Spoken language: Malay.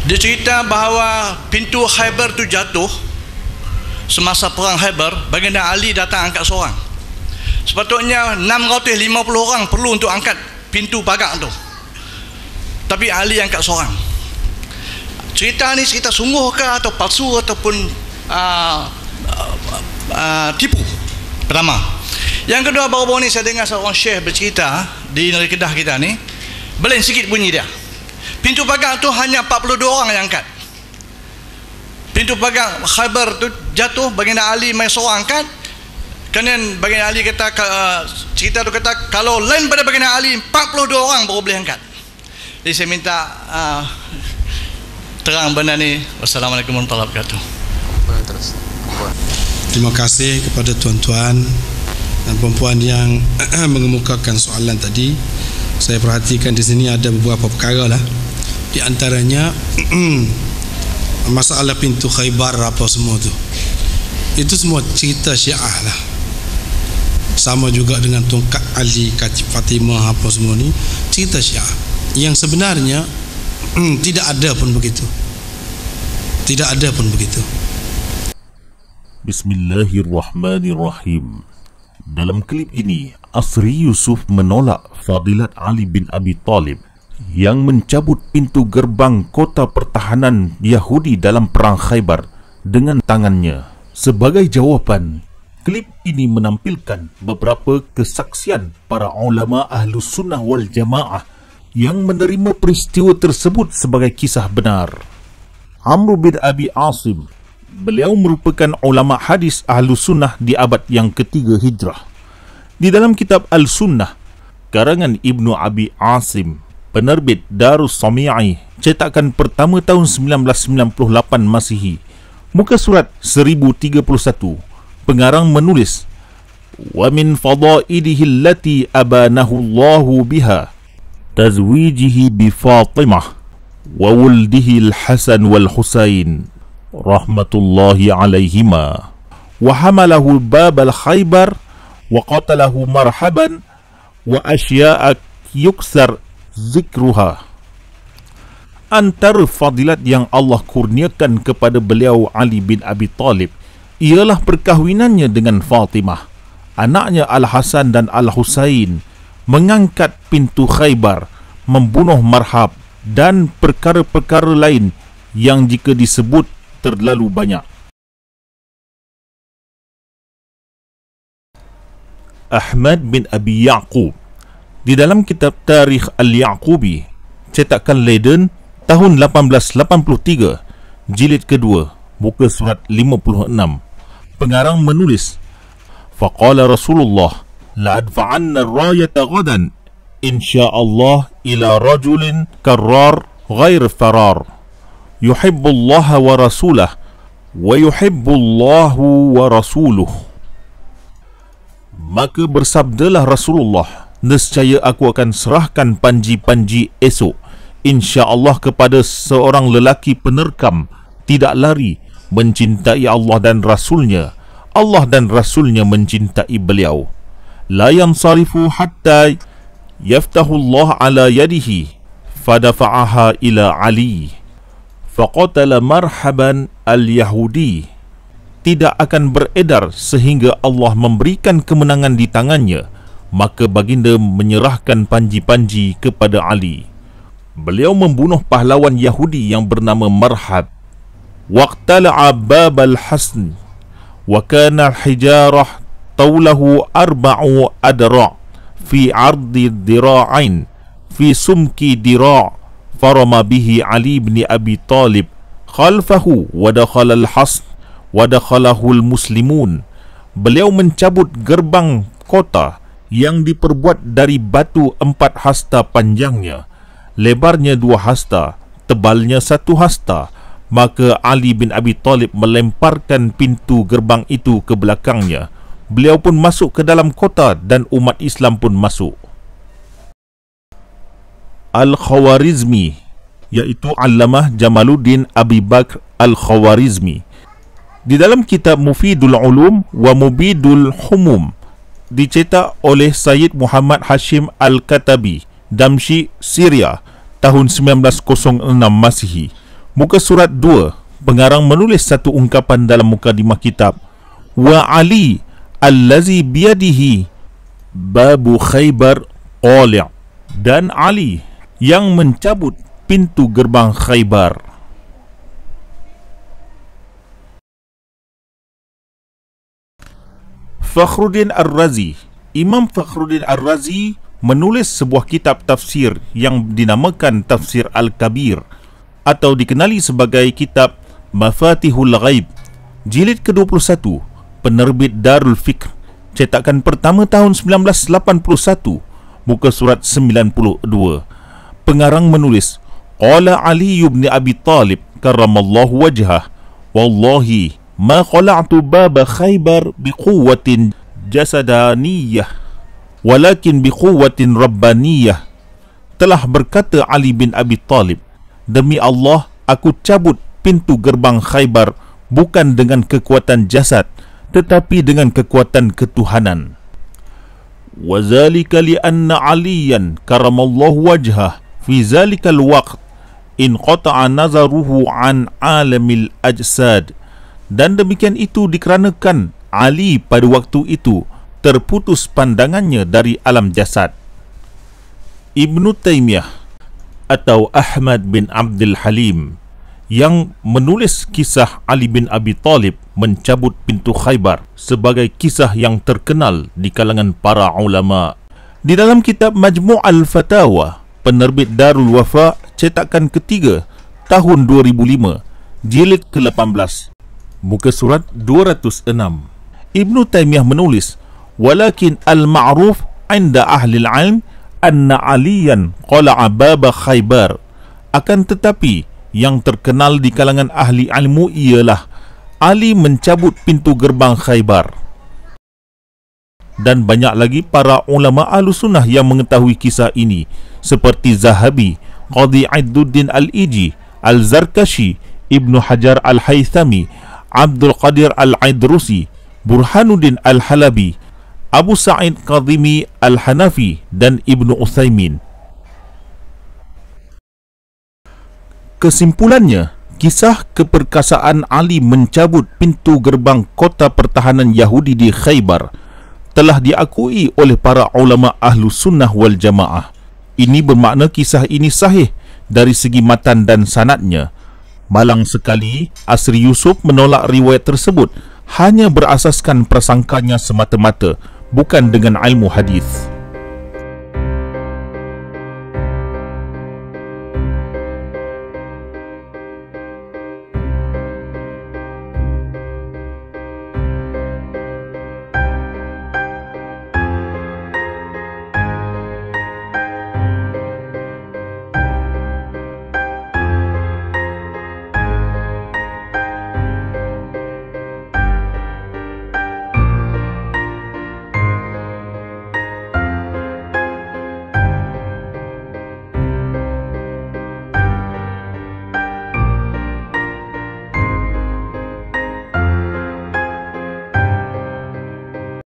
Dia cerita bahawa pintu Khaybar tu jatuh semasa perang Khaybar. Baginda Ali datang angkat seorang. Sepatutnya 650 orang perlu untuk angkat pintu pagar tu, tapi Ali angkat seorang. Cerita ni cerita sungguh ke atau palsu ataupun tipu? Pertama. Yang kedua, baru-baru ni saya dengar seorang syekh bercerita di negeri Kedah kita ni, belen sikit bunyi dia. Pintu pagar tu hanya 42 orang yang angkat. Pintu pagar Khaybar tu jatuh, baginda Ali main seorang angkat. Kemudian baginda Ali kata, cerita tu kata, kalau lain pada baginda Ali 42 orang baru boleh angkat. Jadi saya minta terang benda ni. Wassalamualaikum warahmatullahi wabarakatuh. Terima kasih kepada tuan-tuan dan perempuan yang mengemukakan soalan tadi. Saya perhatikan di sini ada beberapa perkara lah. Di antaranya masalah pintu Khaybar apa semua tu. Itu semua cerita Syiah lah. Sama juga dengan tongkat Ali, kaki Fatimah apa semua ni, cerita Syiah. Yang sebenarnya tidak ada pun begitu. Tidak ada pun begitu. Bismillahirrahmanirrahim. Dalam klip ini, Asri Yusuf menolak Fadilat Ali bin Abi Talib yang mencabut pintu gerbang kota pertahanan Yahudi dalam perang Khaybar dengan tangannya. Sebagai jawapan, klip ini menampilkan beberapa kesaksian para ulama Ahlus Sunnah wal Jamaah yang menerima peristiwa tersebut sebagai kisah benar. Amr bin Abi Asim, beliau merupakan ulama hadis Ahlus Sunnah di abad yang ketiga Hijrah. Di dalam kitab Al-Sunnah, karangan Ibnu Abi Asim, penerbit Darus Sami'i, cetakan pertama tahun 1998 Masihi, muka surat 1031, pengarang menulis, "Wa min fadaidihi allati abanahu Allahu biha tazwijihi bi Fatimah wa wuldihi al-Hasan wal Husain rahmatullahi alaihima wa hamalahu bab al-Khaybar wa qatalahu marhaban wa asya'a yuksar zikruha." Antara fadilat yang Allah kurniakan kepada beliau Ali bin Abi Talib ialah perkahwinannya dengan Fatimah, anaknya Al-Hasan dan Al-Husain, mengangkat pintu Khaybar, membunuh Marhab dan perkara-perkara lain yang jika disebut terlalu banyak. Ahmad bin Abi Ya'qub, di dalam kitab Tarikh Al-Ya'qubi, cetakan Leiden tahun 1883, jilid kedua, muka surat 56, pengarang menulis, "Faqala Rasulullah la adfa'anna ar-rayata ghadan insyaallah ila rajulin karrar ghair farar yuhibbullaha wa rasulah wa yuhibbullahu wa rasuluh." Maka bersabdalah Rasulullah, "Nescaya aku akan serahkan panji-panji esok insya-Allah kepada seorang lelaki penerkam, tidak lari, mencintai Allah dan Rasulnya, Allah dan Rasulnya mencintai beliau. La yansarifu hatta yaftahu Allah ala yadihi fadafa'aha ila Ali faqatala marhaban al-Yahudi." Tidak akan beredar sehingga Allah memberikan kemenangan di tangannya, maka baginda menyerahkan panji-panji kepada Ali. Beliau membunuh pahlawan Yahudi yang bernama Marhab. Waqtala'a bab al-Hasn wa kana al-hijarah tawlahu arba'u adra' fi ardi dira'ain fi sumki dira' farama bihi Ali bin Abi Talib khalfahu wa dakhala al-Hasn wa dakhalahu al-muslimun. Beliau mencabut gerbang kota yang diperbuat dari batu 4 hasta panjangnya, lebarnya 2 hasta, tebalnya 1 hasta. Maka Ali bin Abi Talib melemparkan pintu gerbang itu ke belakangnya. Beliau pun masuk ke dalam kota dan umat Islam pun masuk. Al-Khawarizmi, iaitu Allamah Jamaluddin Abi Bakr Al-Khawarizmi, di dalam kitab Mufidul Ulum wa Mubidul Humum, dicetak oleh Sayyid Muhammad Hashim Al-Katabi, Damsyik, Syria, tahun 1906 Masihi, Muka surat 2, pengarang menulis satu ungkapan dalam mukadimah kitab, wa Ali allazi biyadihi babu Khaybar qali', dan Ali yang mencabut pintu gerbang Khaybar. Fakhruddin Ar-Razi, Imam Fakhruddin Ar-Razi menulis sebuah kitab tafsir yang dinamakan Tafsir Al-Kabir atau dikenali sebagai kitab Mafatihul Ghaib, jilid ke-21, penerbit Darul Fikr, cetakan pertama tahun 1981, muka surat 92. Pengarang menulis, qala Ali ibn Abi Talib karramallahu wajhah, wallahi ma qala'tu baba Khaybar biquwwatin jasadaniyah walakin biquwwatin rabbaniyah. Telah berkata Ali bin Abi Talib, demi Allah, aku cabut pintu gerbang Khaybar bukan dengan kekuatan jasad, tetapi dengan kekuatan ketuhanan. Wa zalika li anna Aliyan karamallahu wajhah fi zalikal waqt in qata'a nazaruhu an alamil ajsad. Dan demikian itu dikarenakan Ali pada waktu itu terputus pandangannya dari alam jasad. Ibnu Taymiyah atau Ahmad bin Abdul Halim yang menulis kisah Ali bin Abi Talib mencabut pintu Khaybar sebagai kisah yang terkenal di kalangan para ulama. Di dalam kitab Majmu' al-Fatawa, penerbit Darul Wafa, cetakan ketiga tahun 2005, jilid ke-18, muka surat 206, Ibnu Taymiyah menulis, walakin al-ma'ruf 'inda ahli al-'ilm anna Aliyan qala'a baba Khaybar. Akan tetapi yang terkenal di kalangan ahli ilmu ialah Ali mencabut pintu gerbang Khaybar. Dan banyak lagi para ulama Ahlussunnah yang mengetahui kisah ini, seperti Zahabi, Qadhi Idduddin Al-Iji, Al-Zarkashi, Ibnu Hajar Al-Haythami, Abdul Qadir Al-Idrusi, Burhanuddin Al-Halabi, Abu Sa'id Qadhimi Al-Hanafi, dan Ibnu Uthaymin. Kesimpulannya, kisah keperkasaan Ali mencabut pintu gerbang kota pertahanan Yahudi di Khaybar telah diakui oleh para ulama Ahlus Sunnah wal Jamaah. Ini bermakna kisah ini sahih dari segi matan dan sanadnya. Malang sekali Asri Yusuf menolak riwayat tersebut hanya berasaskan prasangkanya semata-mata, bukan dengan ilmu hadis.